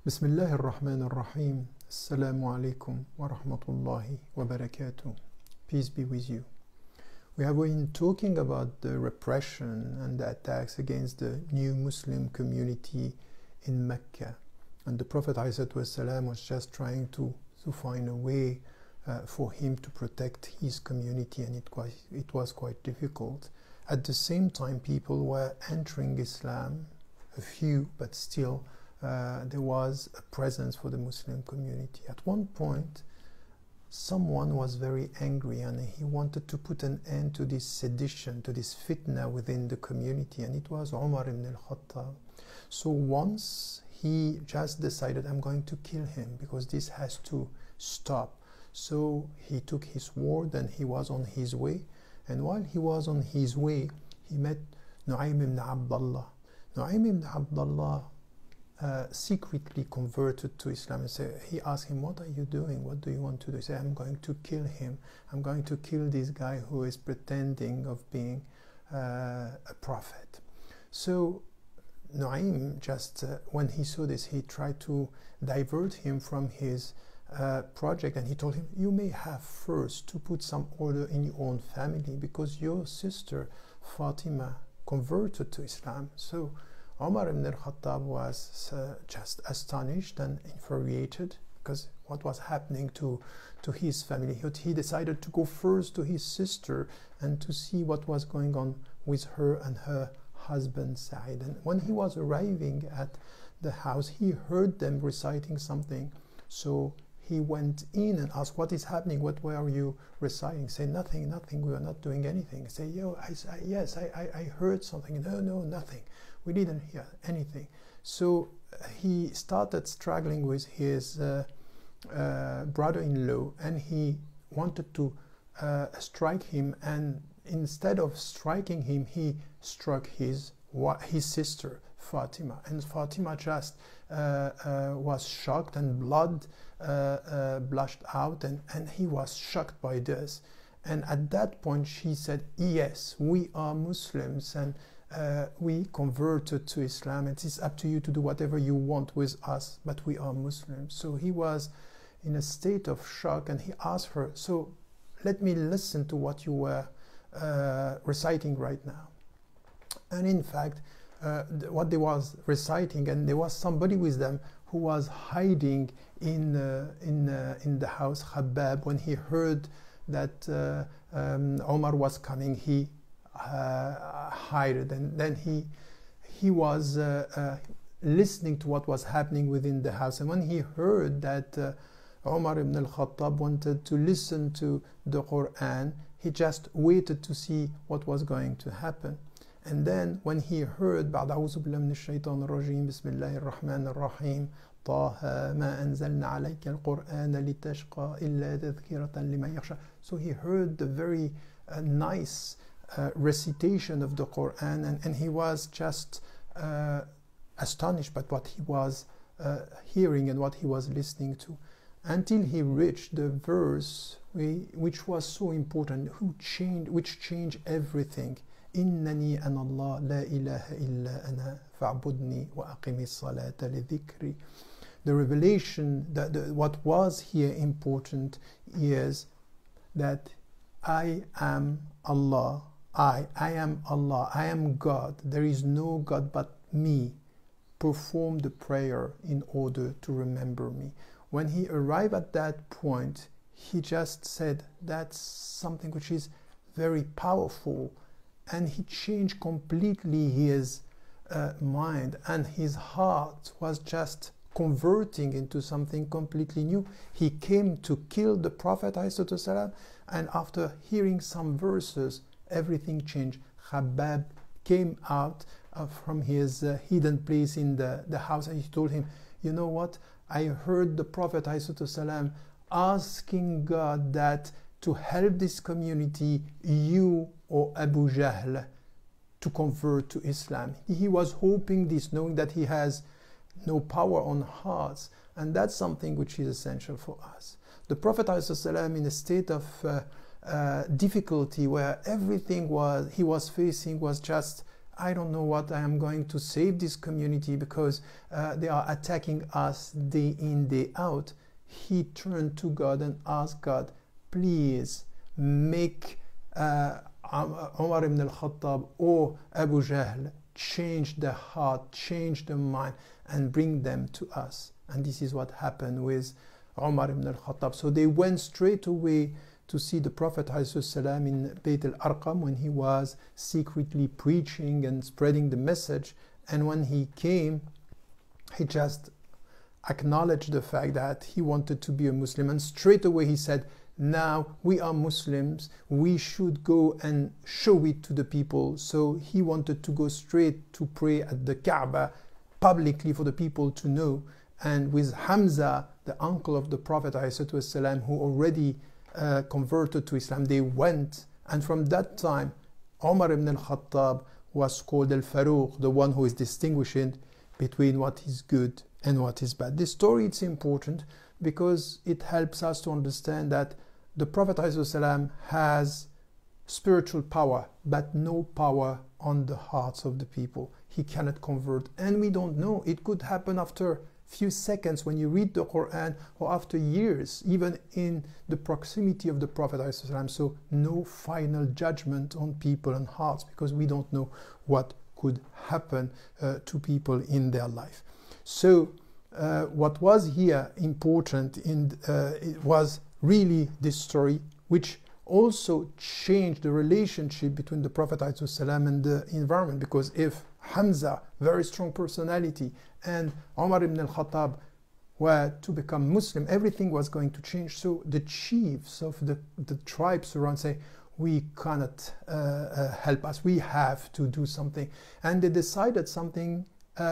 Bismillahir Rahmanir Rahim. Assalamu alaikum wa rahmatullahi wa barakatuh. Peace be with you. We have been talking about the repression and the attacks against the new Muslim community in Mecca. And the Prophet ﷺ was just trying to find a way for him to protect his community, and it was quite difficult. At the same time, people were entering Islam, a few, but still there was a presence for the Muslim community. At one point, someone was very angry and he wanted to put an end to this sedition, to this fitna within the community, and it was Umar ibn al-Khattab. So once he just decided, I'm going to kill him because this has to stop. So he took his sword and he was on his way. And while he was on his way, he met Nu'aym ibn Abdullah. Nu'aym ibn Abdullah secretly converted to Islam, and he asked him, what are you doing? What do you want to do? He said, I'm going to kill him. I'm going to kill this guy who is pretending of being a prophet. So Nu'aym just, when he saw this, he tried to divert him from his project, and he told him, you may have first to put some order in your own family because your sister Fatima converted to Islam. So Umar ibn al-Khattab was just astonished and infuriated because what was happening to his family. He decided to go first to his sister and to see what was going on with her and her husband Sa'id. And when he was arriving at the house, he heard them reciting something. So he went in and asked, what is happening? What were you reciting? Say, nothing, we are not doing anything. Say, yes, I heard something. No, nothing. We didn't hear anything. So he started struggling with his brother-in-law, and he wanted to strike him, and instead of striking him, he struck his sister Fatima, and Fatima just was shocked, and blood blushed out, and he was shocked by this. And at that point she said, yes, we are Muslims, and we converted to Islam. It is up to you to do whatever you want with us, but we are Muslims. So he was in a state of shock, and he asked her, so let me listen to what you were reciting right now. And in fact, what they was reciting, and there was somebody with them who was hiding in the house, Khabbab. When he heard that Omar was coming, he hid, and then he was listening to what was happening within the house. And when he heard that Umar ibn al-Khattab wanted to listen to the Quran, he just waited to see what was going to happen. And then when he heard بعد أعوذ بالله من الشيطان الرجيم بسم الله الرحمن الرحيم طه ما أنزلنا عليك القرآن لتشقى إلا تذكرة لمن يخشى. So he heard the very nice recitation of the Quran, and he was just astonished by what he was hearing and what he was listening to, until he reached the verse which was so important, which changed everything. إنني أنا الله لا إله إلا أنا فاعبدني وأقم الصلاة لذكري. The revelation, what was here important is that I am Allah. I am Allah. I am God. There is no God but me. Perform the prayer in order to remember me. When he arrived at that point, he just said, that's something which is very powerful. And he changed completely his mind, and his heart was just converting into something completely new. He came to kill the Prophet ﷺ, and after hearing some verses, everything changed. Khabbab came out from his hidden place in the house, and he told him, you know what, I heard the Prophet ﷺ asking God that to help this community, you or Abu Jahl to convert to Islam. He was hoping this, knowing that he has no power on hearts, and that's something which is essential for us. The Prophet ﷺ, in a state of difficulty where everything he was facing was just I don't know what I am going to save this community because they are attacking us day in, day out. He turned to God and asked God, please make Umar ibn al-Khattab or Abu Jahl change their heart, change their mind, and bring them to us. And this is what happened with Umar ibn al-Khattab. So they went straight away to see the Prophet ﷺ in Bayt al-Arqam when he was secretly preaching and spreading the message. And when he came, he just acknowledged the fact that he wanted to be a Muslim. And straight away he said, now we are Muslims, we should go and show it to the people. So he wanted to go straight to pray at the Kaaba publicly for the people to know. And with Hamza, the uncle of the Prophet ﷺ, who already converted to Islam, they went, and from that time Umar ibn al-Khattab was called al-Faruq, the one who is distinguishing between what is good and what is bad. This story, it's important because it helps us to understand that the Prophet ﷺ has spiritual power, but no power on the hearts of the people. He cannot convert, and we don't know. It could happen after few seconds when you read the Quran, or after years, even in the proximity of the Prophet ﷺ. So no final judgment on people and hearts, because we don't know what could happen to people in their life. So what was here important it was really this story, which also changed the relationship between the Prophet ﷺ and the environment, because if Hamza, very strong personality, and Umar ibn al-Khattab were to become Muslim, everything was going to change. So the chiefs of the tribes around say, we cannot help us, we have to do something. And they decided something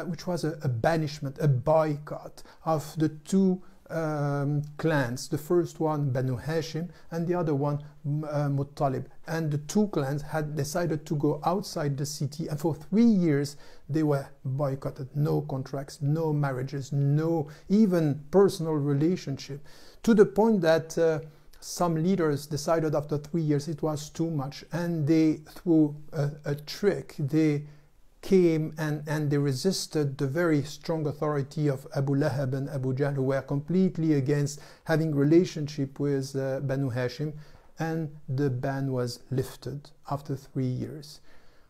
which was a banishment, a boycott of the two clans. The first one Banu Hashim and the other one Muttalib. And the two clans had decided to go outside the city, and for 3 years they were boycotted. No contracts, no marriages, no even personal relationship, to the point that some leaders decided after 3 years it was too much, and they, through a trick, they came and they resisted the very strong authority of Abu Lahab and Abu Jahl, who were completely against having relationship with Banu Hashim, and the ban was lifted after 3 years.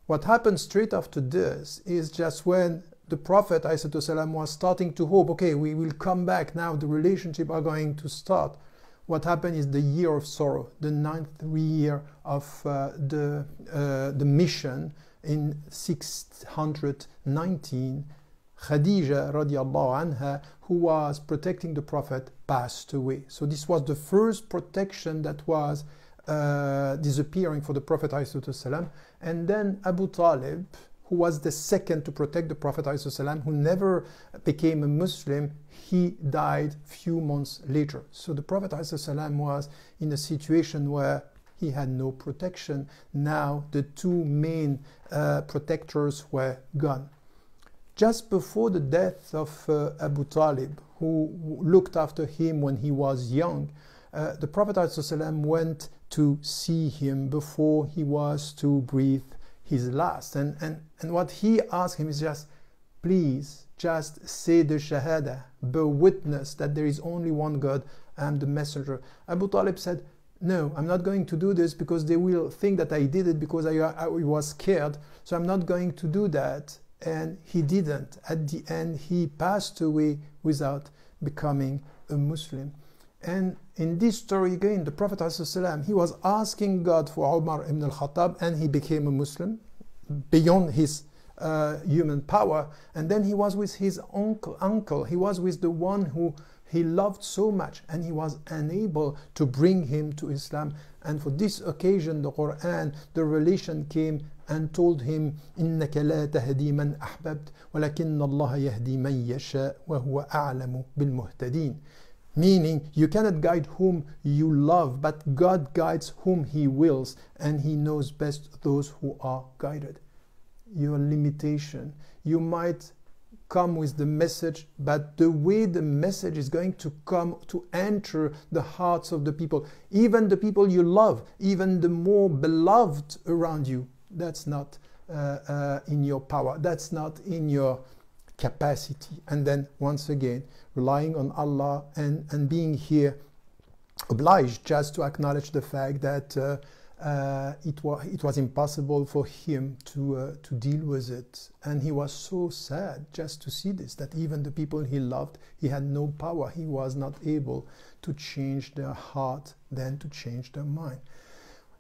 What happened straight after this is just when the Prophet ﷺ was starting to hope, okay, we will come back now, the relationship are going to start. What happened is the year of sorrow, the 9th year of the mission. In 619, Khadija radiallahu anha, who was protecting the Prophet, passed away. So this was the first protection that was disappearing for the Prophet ﷺ. And then Abu Talib, who was the second to protect the Prophet ﷺ, who never became a Muslim, he died few months later. So the Prophet ﷺ was in a situation where he had no protection. Now the two main protectors were gone. Just before the death of Abu Talib, who looked after him when he was young, the Prophet ﷺ went to see him before he was to breathe his last. And what he asked him is just, please, just say the Shahada, bear witness that there is only one God, I am the messenger. Abu Talib said, no, I'm not going to do this because they will think that I did it because I was scared, so I'm not going to do that. And he didn't. At the end, he passed away without becoming a Muslim. And in this story again, the Prophet ﷺ, he was asking God for Umar ibn al-Khattab, and he became a Muslim beyond his human power. And then he was with his uncle. He was with the one who he loved so much, and he was unable to bring him to Islam. And for this occasion, the Quran, the revelation came and told him, إِنَّكَ لَا تَهْدِي مَنْ أَحْبَبْتَ وَلَكِنَّ اللَّهَ يَهْدِي مَنْ يَشَاءُ وَهُوَ أَعْلَمُ بِالْمُهْتَدِينَ. Meaning, you cannot guide whom you love, but God guides whom He wills, and He knows best those who are guided. Your limitation, you might come with the message, but the way the message is going to come to enter the hearts of the people, even the people you love, even the more beloved around you, that's not in your power, that's not in your capacity. And then once again, relying on Allah and being here obliged just to acknowledge the fact that it was impossible for him to deal with it. And he was so sad just to see this, that even the people he loved, he had no power. He was not able to change their heart, then to change their mind.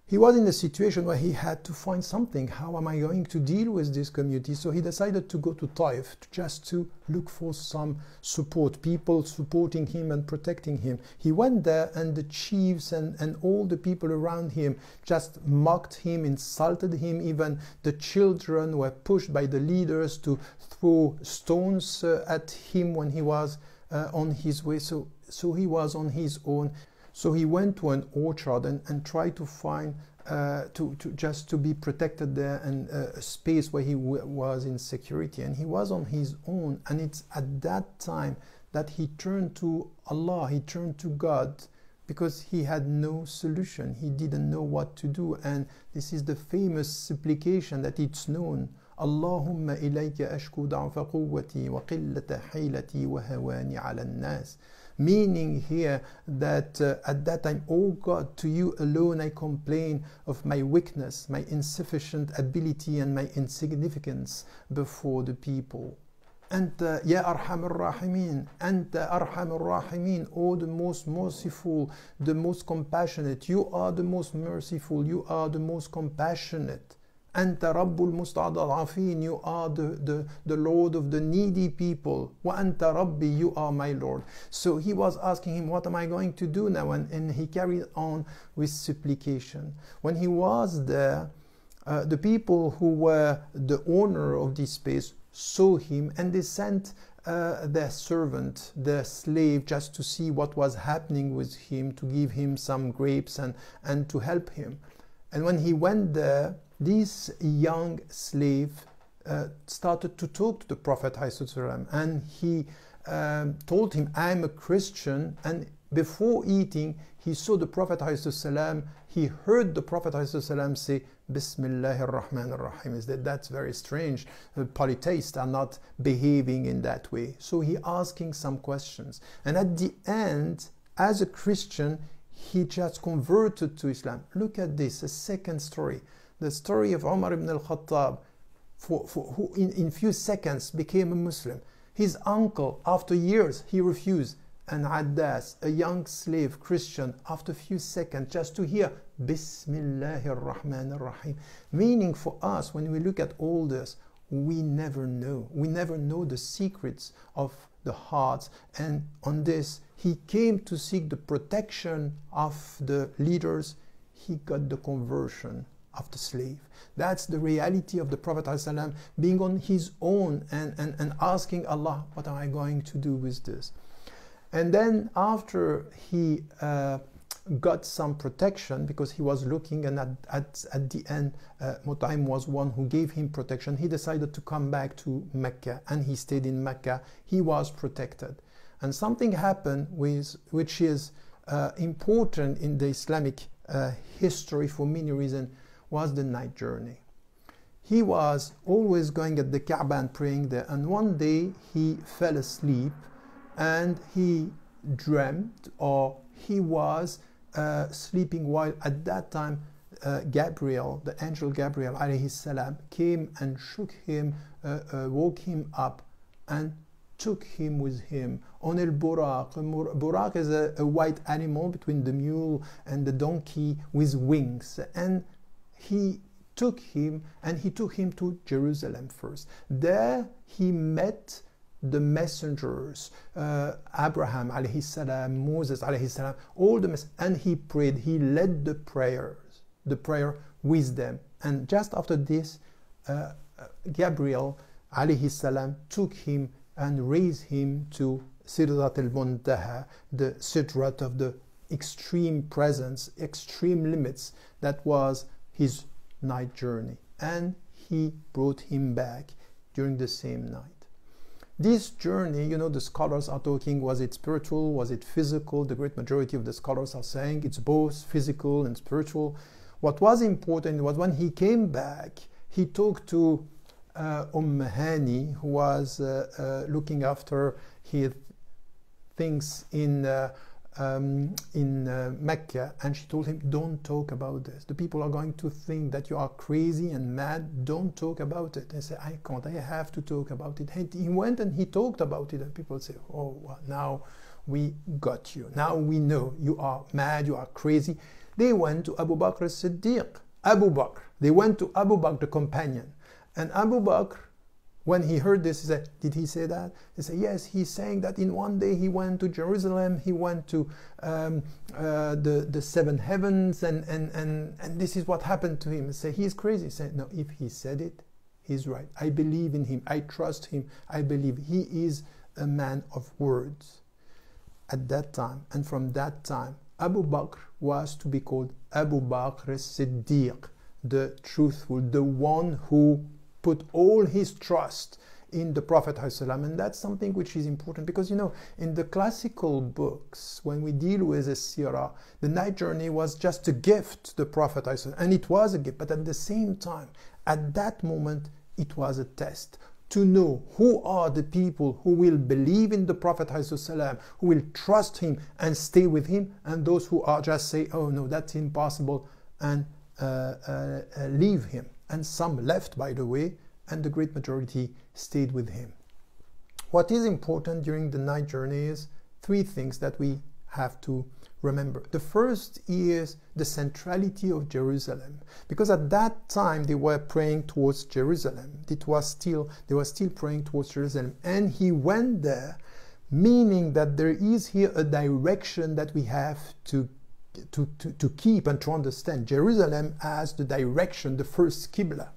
He was in a situation where he had to find something. How am I going to deal with this community? So he decided to go to Taif just to look for some support, people supporting him and protecting him. He went there, and the chiefs and all the people around him just mocked him, insulted him. Even the children were pushed by the leaders to throw stones at him when he was on his way. So he was on his own. So he went to an orchard and tried to find just to be protected there, and a space where he was in security. And he was on his own. And it's at that time that he turned to Allah, he turned to God, because he had no solution. He didn't know what to do. And this is the famous supplication that it's known. Allahumma ilayka ashku da'fa quwwati wa qillata haylati wa hawani 'ala an-nas. Meaning here that at that time, oh God, to you alone I complain of my weakness, my insufficient ability, and my insignificance before the people. Anta ya arhamar rahimin, Anta arhamar rahimin, oh the most merciful, the most compassionate. You are the most merciful, you are the most compassionate. Anta Rabbul Mustad'afin, you are the Lord of the needy people. Wa Anta Rabbi, you are my Lord. So he was asking him, what am I going to do now? And he carried on with supplication. When he was there, the people who were the owner of this space saw him, and they sent their servant, their slave, just to see what was happening with him, to give him some grapes and to help him. And when he went there, this young slave started to talk to the Prophet ﷺ, and he told him, I'm a Christian. And before eating, he saw the Prophet ﷺ, he heard the Prophet ﷺ say, Bismillahir Rahmanir Rahim. That's very strange. Polytheists are not behaving in that way. So he asking some questions. And at the end, as a Christian, he just converted to Islam. Look at this, a second story. The story of Umar ibn al-Khattab, who in few seconds became a Muslim. His uncle, after years, he refused. And Addas, a young slave Christian, after a few seconds, just to hear Bismillahir Rahmanir Rahim. Meaning for us, when we look at all this, we never know. We never know the secrets of the hearts. And on this, he came to seek the protection of the leaders. He got the conversion of the slave. That's the reality of the Prophet ﷺ, being on his own and asking Allah, what am I going to do with this? And then after he got some protection, because he was looking, and at the end Mut'im was one who gave him protection, he decided to come back to Mecca, and he stayed in Mecca. He was protected. And something happened which is important in the Islamic history for many reasons, was the night journey. He was always going at the Kaaba and praying there, and one day he fell asleep and he dreamt, or he was sleeping, while at that time Gabriel, the angel Gabriel alayhi salam, came and shook him, woke him up and took him with him on al-buraq. Buraq is a white animal between the mule and the donkey with wings, and he took him to Jerusalem first. There he met the messengers, Abraham alayhi salam, Moses alayhi salam, all the messengers, and he prayed. He led the prayer with them. And just after this, Gabriel alayhi salam took him and raised him to Sidrat al-Muntaha, the Sidrat of the extreme presence, extreme limits. That was his night journey, and he brought him back during the same night. This journey, the scholars are talking, was it spiritual, was it physical? The great majority of the scholars are saying it's both physical and spiritual. What was important was when he came back, he talked to Hani, who was looking after his things in Mecca, and she told him, don't talk about this. The people are going to think that you are crazy and mad. Don't talk about it. And said, I can't, I have to talk about it. And he went and he talked about it, and people say, oh, well, now we got you. Now we know you are mad, you are crazy. They went to Abu Bakr as-Siddiq. They went to Abu Bakr, the companion. And Abu Bakr, when he heard this, he said, did he say that? He said, yes, he's saying that in one day he went to Jerusalem, he went to the seven heavens, and this is what happened to him. He said, he's crazy. He said, no, if he said it, he's right. I believe in him. I trust him. I believe he is a man of words. At that time, and from that time, Abu Bakr was to be called Abu Bakr as-Siddiq, the truthful, the one who put all his trust in the Prophet ﷺ. And that's something which is important, because you know, in the classical books, when we deal with the Sirah, the night journey was just a gift to the Prophet ﷺ, and it was a gift, but at the same time, at that moment, it was a test to know who are the people who will believe in the Prophet ﷺ, who will trust him and stay with him, and those who are just say, oh no, that's impossible, and leave him. And some left, by the way, and the great majority stayed with him. What is important during the night journey is three things that we have to remember. The first is the centrality of Jerusalem, because at that time they were praying towards Jerusalem. They were still praying towards Jerusalem, and he went there, meaning that there is here a direction that we have to keep and to understand. Jerusalem as the direction, the first Qibla.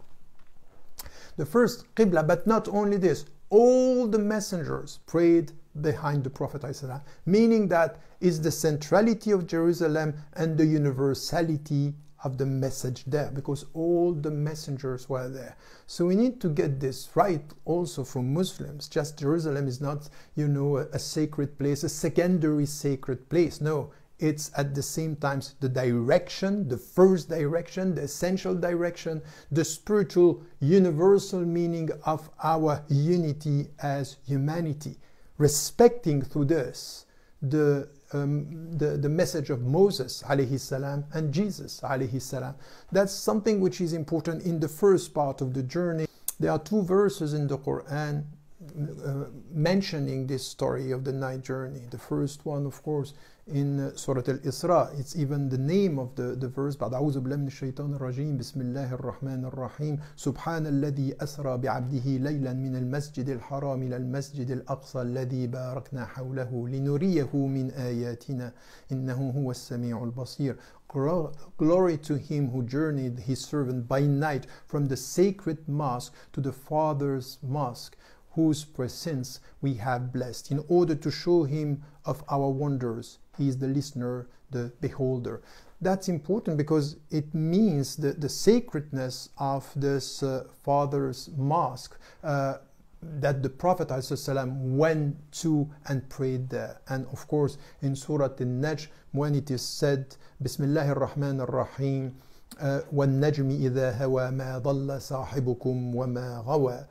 The first Qibla, but not only this, all the messengers prayed behind the Prophet ﷺ, meaning that is the centrality of Jerusalem and the universality of the message there, because all the messengers were there. So we need to get this right also for Muslims. Just Jerusalem is not, you know, a sacred place, a secondary sacred place. No, it's at the same time the direction, the first direction, the essential direction, the spiritual universal meaning of our unity as humanity, respecting through this the message of Moses alayhi salam and Jesus alayhi salam. That's something which is important in the first part of the journey. There are two verses in the Quran mentioning this story of the night journey. The first one, of course, in Surah Al-Isra. It's even the name of the verse. بعد أعوذ بالله من الشيطان الرجيم بسم الله الرحمن الرحيم سبحان الذي أسرى بعبده ليلا من المسجد الحرام إلى المسجد الأقصى الذي باركنا حوله لنريه من آياتنا إنه هو السميع البصير. Glory to him who journeyed his servant by night from the sacred mosque to the Father's mosque, whose presence we have blessed, in order to show him of our wonders. He is the listener, the beholder. That's important because it means the sacredness of this Father's mosque that the Prophet ﷺ went to and prayed there. And of course, in Surah Al-Najm, when it is said, Bismillahir Rahmanir Rahim, وَالنَّجْمِ إِذَا هَوَى مَا ضَلَّ صَاحِبُكُمْ وَمَا غَوَى.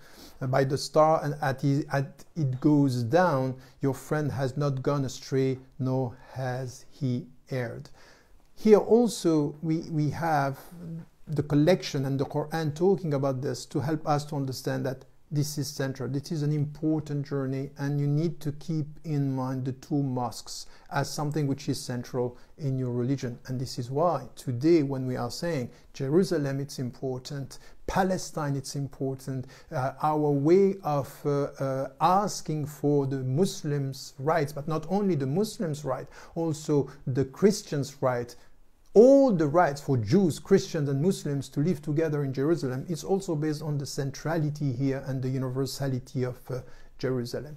By the star, and at it goes down, your friend has not gone astray, nor has he erred. Here also we have the collection and the Quran talking about this to help us to understand that this is central. This is an important journey, and you need to keep in mind the two mosques as something which is central in your religion. And this is why today, when we are saying Jerusalem, it's important, Palestine, it's important, our way of asking for the Muslims' rights, but not only the Muslims' right, also the Christians' right, all the rights for Jews, Christians, and Muslims to live together in Jerusalem is also based on the centrality here and the universality of Jerusalem.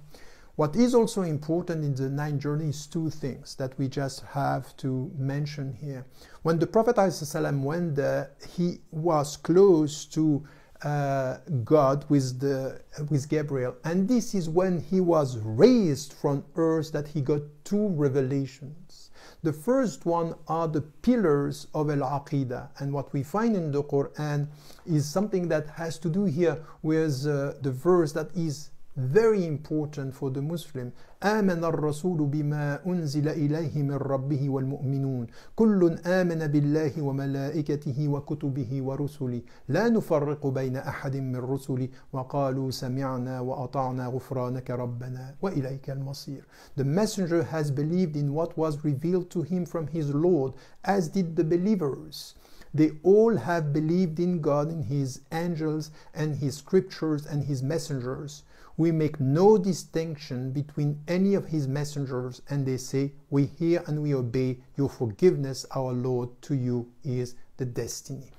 What is also important in the night journey is two things that we just have to mention here. When the Prophet ﷺ went there, he was close to God with Gabriel. And this is when he was raised from earth that he got two revelations. The first one are the pillars of El Haqida, and what we find in the Quran is something that has to do here with the verse that is very important for the Muslim. آمن الرسول بما أنزل إليه من ربه والمؤمنون كل آمن بالله وملائكته وكتبه ورسله لا نفرق بين أحد من رسله وقالوا سمعنا وأطعنا غفرانك ربنا وإليك المصير. The messenger has believed in what was revealed to him from his Lord, as did the believers. They all have believed in God, in his angels and his scriptures and his messengers. We make no distinction between any of his messengers, and they say, we hear and we obey your forgiveness, our Lord, to you is the destiny.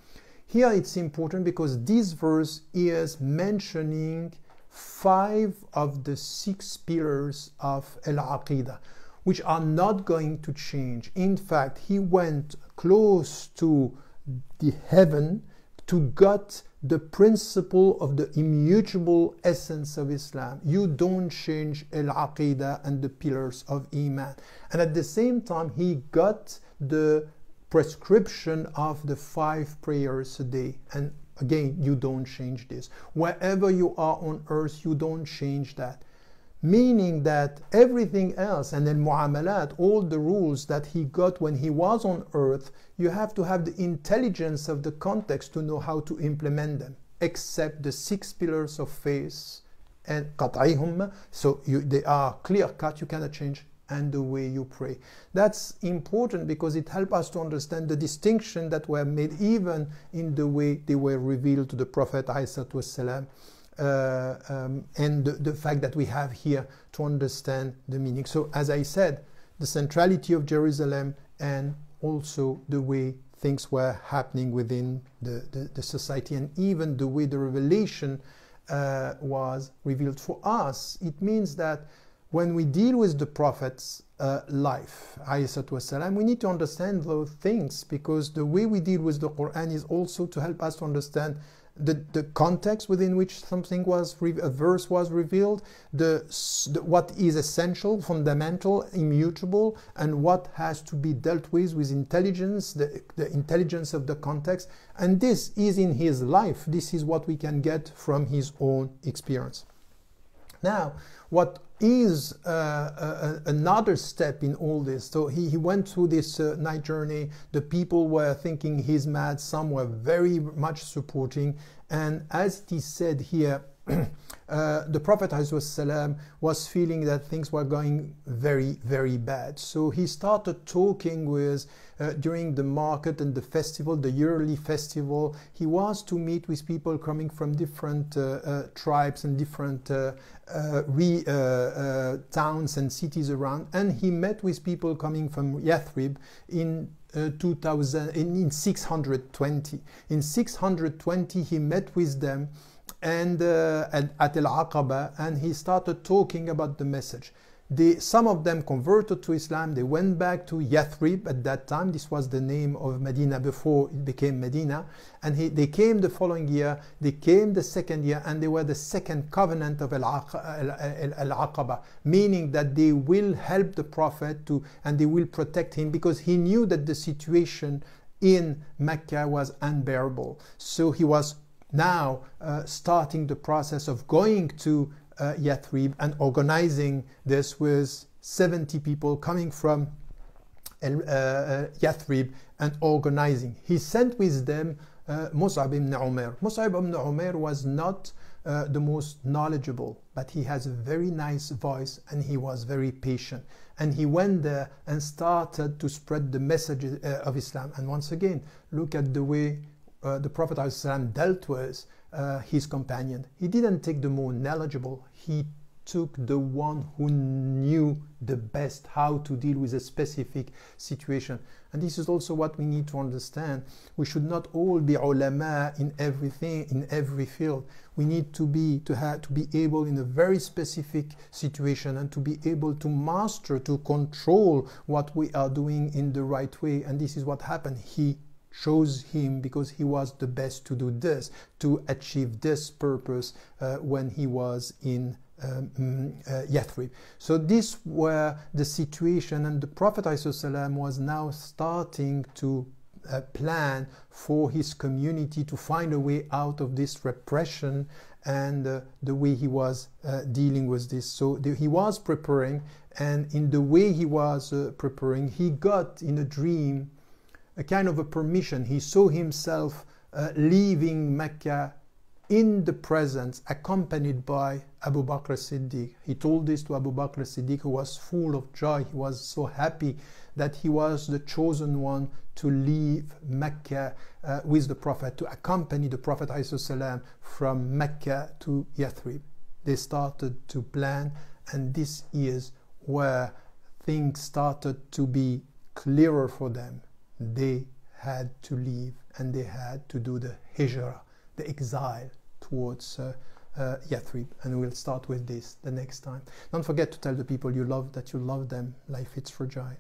Here it's important because this verse is mentioning 5 of the 6 pillars of El Haqida, which are not going to change. In fact, he went close to the heaven to get the principle of the immutable essence of Islam. You don't change Al-Aqidah and the pillars of Iman. And at the same time, he got the prescription of the 5 prayers a day. And again, you don't change this. Wherever you are on earth, you don't change that. Meaning that everything else, and then mu'amalat, all the rules that he got when he was on earth, you have to have the intelligence of the context to know how to implement them, except the 6 pillars of faith and qat'ihum, so they are clear cut, you cannot change, and the way you pray. That's important because it helps us to understand the distinction that were made even in the way they were revealed to the Prophet ﷺ. And the fact that we have here to understand the meaning. So as I said, the centrality of Jerusalem and also the way things were happening within the society, and even the way the revelation was revealed for us. It means that when we deal with the Prophet's life, والسلام, we need to understand those things, because the way we deal with the Quran is also to help us to understand the context within which something was, a verse was revealed, what is essential, fundamental, immutable, and what has to be dealt with intelligence, the intelligence of the context. And this is in his life. This is what we can get from his own experience. Now, what is another step in all this? So he went through this night journey. The people were thinking he's mad. Some were very much supporting. And as it is said here, the Prophet ﷺ was feeling that things were going very, very bad. So he started talking with, during the market and the festival, the yearly festival, he was to meet with people coming from different tribes and different towns and cities around. And he met with people coming from Yathrib in 620. In 620, he met with them and at Al-Aqaba, and he started talking about the message. Some of them converted to Islam. They went back to Yathrib at that time. This was the name of Medina before it became Medina. And they came the following year. They came the second year, and they were the second covenant of Al-Aqaba, meaning that they will help the Prophet and they will protect him, because he knew that the situation in Mecca was unbearable. So he was now starting the process of going to Yathrib and organizing this with 70 people coming from Yathrib and organizing. He sent with them Mus'ab ibn Umair. Mus'ab ibn Umair was not the most knowledgeable, but he has a very nice voice and he was very patient. And he went there and started to spread the message of Islam. And once again, look at the way the Prophet ﷺ dealt with his companion. He didn't take the more knowledgeable, he took the one who knew the best how to deal with a specific situation. And this is also what we need to understand. We should not all be ulama in everything, in every field. We need to be able in a very specific situation and to be able to master, to control what we are doing in the right way. And this is what happened. He chose him because he was the best to do this, to achieve this purpose when he was in Yathrib. So this were the situation, and the Prophet ﷺ was now starting to plan for his community to find a way out of this repression and the way he was dealing with this. So he was preparing, and in the way he was preparing, he got in a dream a kind of a permission. He saw himself leaving Mecca in the presence, accompanied by Abu Bakr as-Siddiq. He told this to Abu Bakr as-Siddiq, who was full of joy. He was so happy that he was the chosen one to leave Mecca with the Prophet, to accompany the Prophet ﷺ from Mecca to Yathrib. They started to plan, and this is where things started to be clearer for them. They had to leave, and they had to do the hijrah, the exile towards Yathrib. And we'll start with this the next time. Don't forget to tell the people you love that you love them. Life is fragile.